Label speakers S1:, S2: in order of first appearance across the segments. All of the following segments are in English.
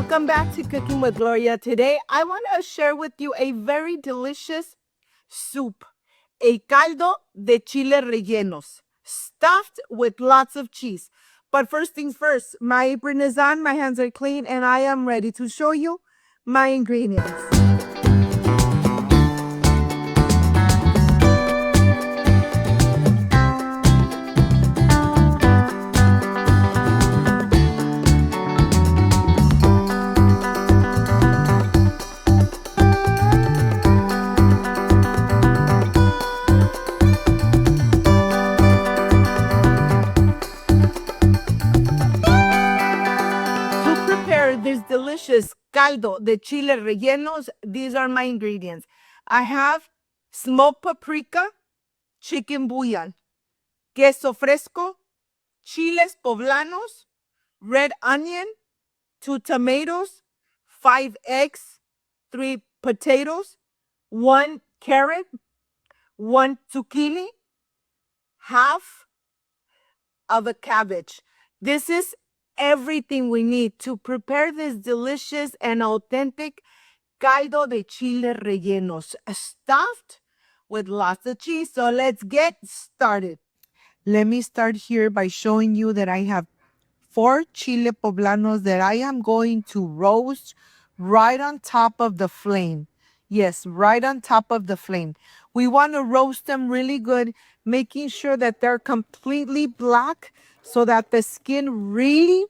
S1: Welcome back to Cooking with Gloria. Today, I want to share with you a very delicious soup, a caldo de chile rellenos, stuffed with lots of cheese. But first things first, my apron is on, my hands are clean, and I am ready to show you my ingredients. This delicious caldo de chile rellenos, these are my ingredients. I have smoked paprika, chicken bouillon, queso fresco, chiles poblanos, red onion, 2 tomatoes, 5 eggs, 3 potatoes, 1 carrot, 1 zucchini, half of a cabbage. This is everything we need to prepare this delicious and authentic caldo de chile rellenos, stuffed with lots of cheese. So let's get started. Let me start here by showing you that I have 4 chile poblanos that I am going to roast right on top of the flame. Yes, right on top of the flame. We want to roast them really good, making sure that they're completely black so that the skin really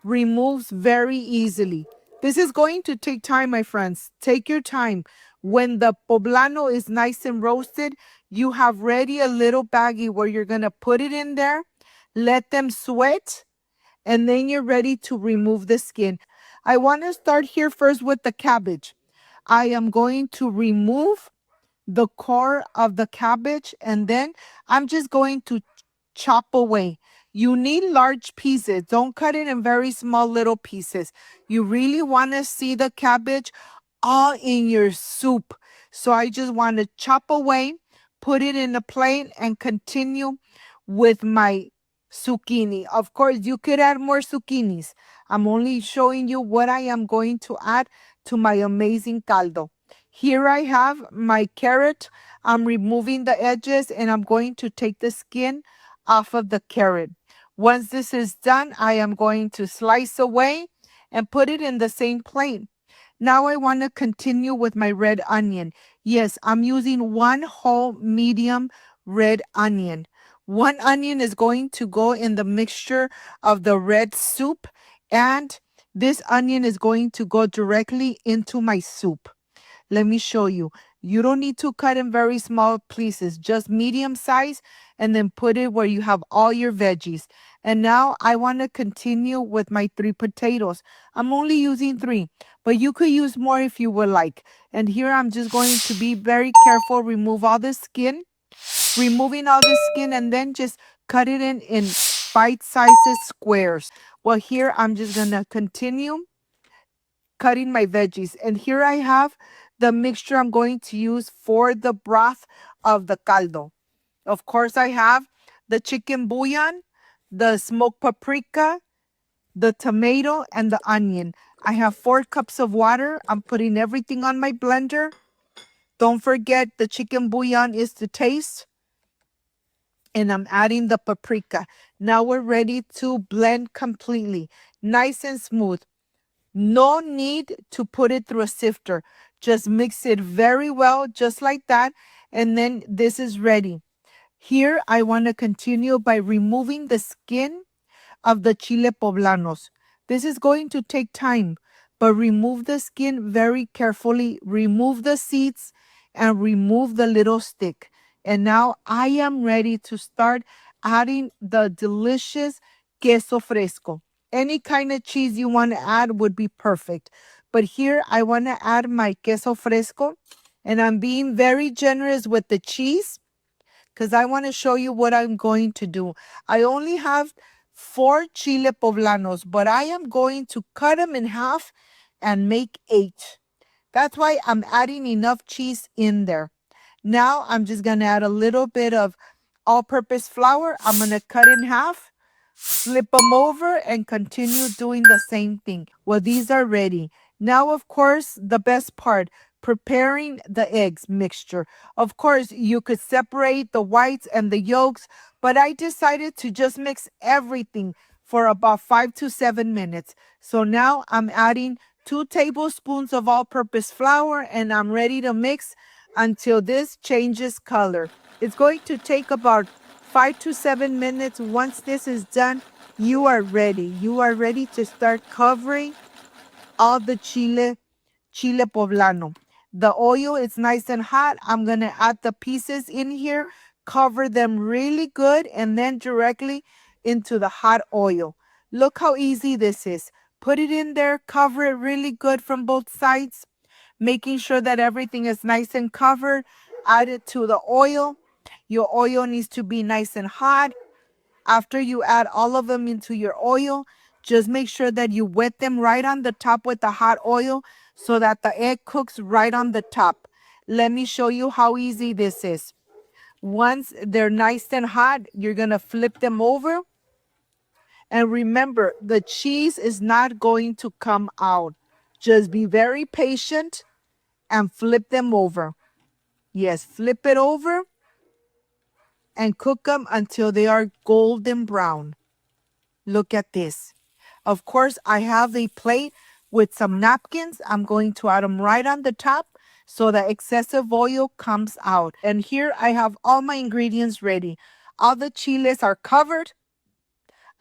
S1: removes very easily. This is going to take time, my friends. Take your time. When the poblano is nice and roasted, you have ready a little baggie where you're going to put it in there, let them sweat, and then you're ready to remove the skin. I want to start here first with the cabbage. I am going to remove the core of the cabbage, and then I'm just going to chop away. You need large pieces. Don't cut it in very small little pieces. You really want to see the cabbage all in your soup. So I just want to chop away, put it in a plate, and continue with my zucchini. Of course, you could add more zucchinis. I'm only showing you what I am going to add to my amazing caldo. Here I have my carrot. I'm removing the edges and I'm going to take the skin off of the carrot. Once this is done, I am going to slice away and put it in the same plate. Now I want to continue with my red onion. Yes, I'm using 1 whole medium red onion. 1 onion is going to go in the mixture of the red soup, and this onion is going to go directly into my soup. Let me show you. You don't need to cut in very small pieces, just medium size, and then put it where you have all your veggies. And now I want to continue with my 3 potatoes. I'm only using 3, but you could use more if you would like. And here I'm just going to be very careful, remove all the skin, removing all the skin, and then just cut it in bite-sized squares. Well, here I'm just going to continue cutting my veggies. And here I have the mixture I'm going to use for the broth of the caldo. Of course, I have the chicken bouillon, the smoked paprika, the tomato, and the onion. I have 4 cups of water. I'm putting everything on my blender. Don't forget the chicken bouillon is to taste. And I'm adding the paprika. Now we're ready to blend completely, nice and smooth. No need to put it through a sifter. Just mix it very well, just like that. And then this is ready. Here, I want to continue by removing the skin of the chile poblanos. This is going to take time, but remove the skin very carefully. Remove the seeds and remove the little stick. And now I am ready to start adding the delicious queso fresco. Any kind of cheese you want to add would be perfect. But here I want to add my queso fresco. And I'm being very generous with the cheese because I want to show you what I'm going to do. I only have 4 chile poblanos, but I am going to cut them in half and make 8. That's why I'm adding enough cheese in there. Now I'm just going to add a little bit of all-purpose flour. I'm going to cut in half, Flip them over and continue doing the same thing. Well, these are ready. Now, of course, the best part, preparing the eggs mixture. Of course, you could separate the whites and the yolks, but I decided to just mix everything for about 5 to 7 minutes. So now I'm adding 2 tablespoons of all-purpose flour and I'm ready to mix until this changes color. It's going to take about 5 to 7 minutes. Once this is done, you are ready. You are ready to start covering all the chile poblano. The oil is nice and hot. I'm going to add the pieces in here, cover them really good, and then directly into the hot oil. Look how easy this is. Put it in there, cover it really good from both sides, making sure that everything is nice and covered. Add it to the oil. Your oil needs to be nice and hot. After you add all of them into your oil, just make sure that you wet them right on the top with the hot oil so that the egg cooks right on the top. Let me show you how easy this is. Once they're nice and hot, you're going to flip them over. And remember, the cheese is not going to come out. Just be very patient and flip them over. Yes, flip it over and cook them until they are golden brown. Look at this. Of course, I have a plate with some napkins. I'm going to add them right on the top so the excessive oil comes out. And here I have all my ingredients ready. All the chiles are covered.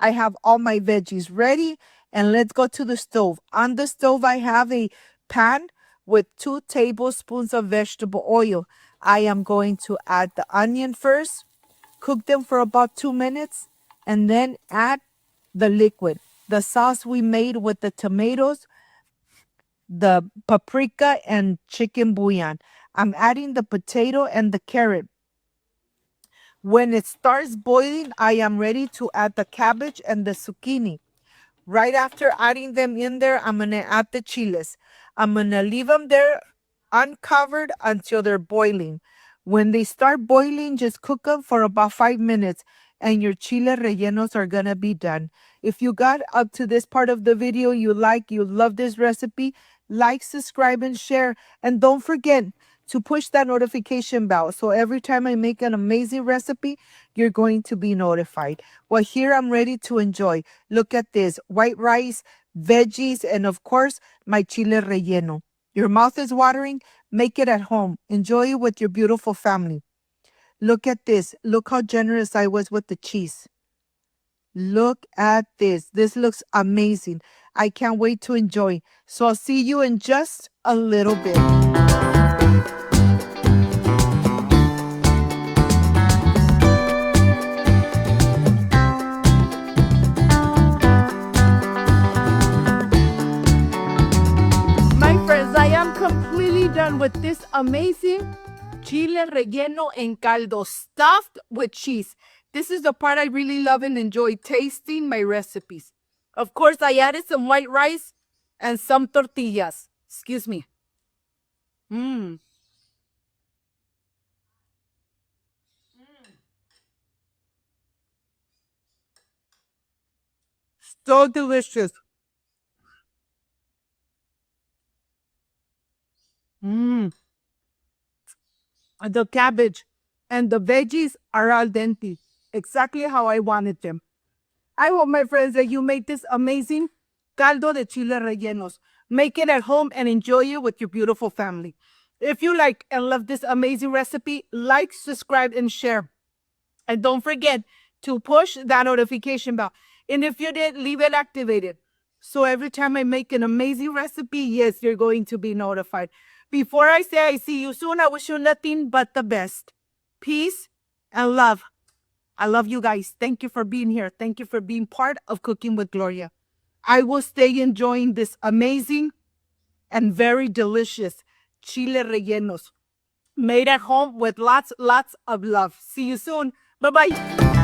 S1: I have all my veggies ready. And let's go to the stove. On the stove, I have a pan with 2 tablespoons of vegetable oil. I am going to add the onion first, cook them for about 2 minutes, and then add the liquid, the sauce we made with the tomatoes, the paprika, and chicken bouillon. I'm adding the potato and the carrot. When it starts boiling, I am ready to add the cabbage and the zucchini. Right after adding them in there, I'm going to add the chiles. I'm going to leave them there uncovered until they're boiling. When they start boiling, just cook them for about 5 minutes and your chile rellenos are going to be done. If you got up to this part of the video, you love this recipe, like, subscribe, and share. And don't forget to push that notification bell. So every time I make an amazing recipe, you're going to be notified. Well, here I'm ready to enjoy. Look at this, white rice, veggies, and of course, my chile relleno. Your mouth is watering? Make it at home. Enjoy it with your beautiful family. Look at this. Look how generous I was with the cheese. Look at this. This looks amazing. I can't wait to enjoy. So I'll see you in just a little bit. I am completely done with this amazing chile relleno en caldo stuffed with cheese. This is the part I really love and enjoy tasting my recipes. Of course, I added some white rice and some tortillas. Excuse me. So delicious. The cabbage and the veggies are al dente, exactly how I wanted them. I hope, my friends, that you make this amazing caldo de chile rellenos. Make it at home and enjoy it with your beautiful family. If you like and love this amazing recipe, like, subscribe, and share. And don't forget to push that notification bell. And if you did, leave it activated. So every time I make an amazing recipe, yes, you're going to be notified. Before I say I see you soon, I wish you nothing but the best. Peace and love. I love you guys. Thank you for being here. Thank you for being part of Cooking with Gloria. I will stay enjoying this amazing and very delicious chile rellenos made at home with lots of love. See you soon. Bye-bye.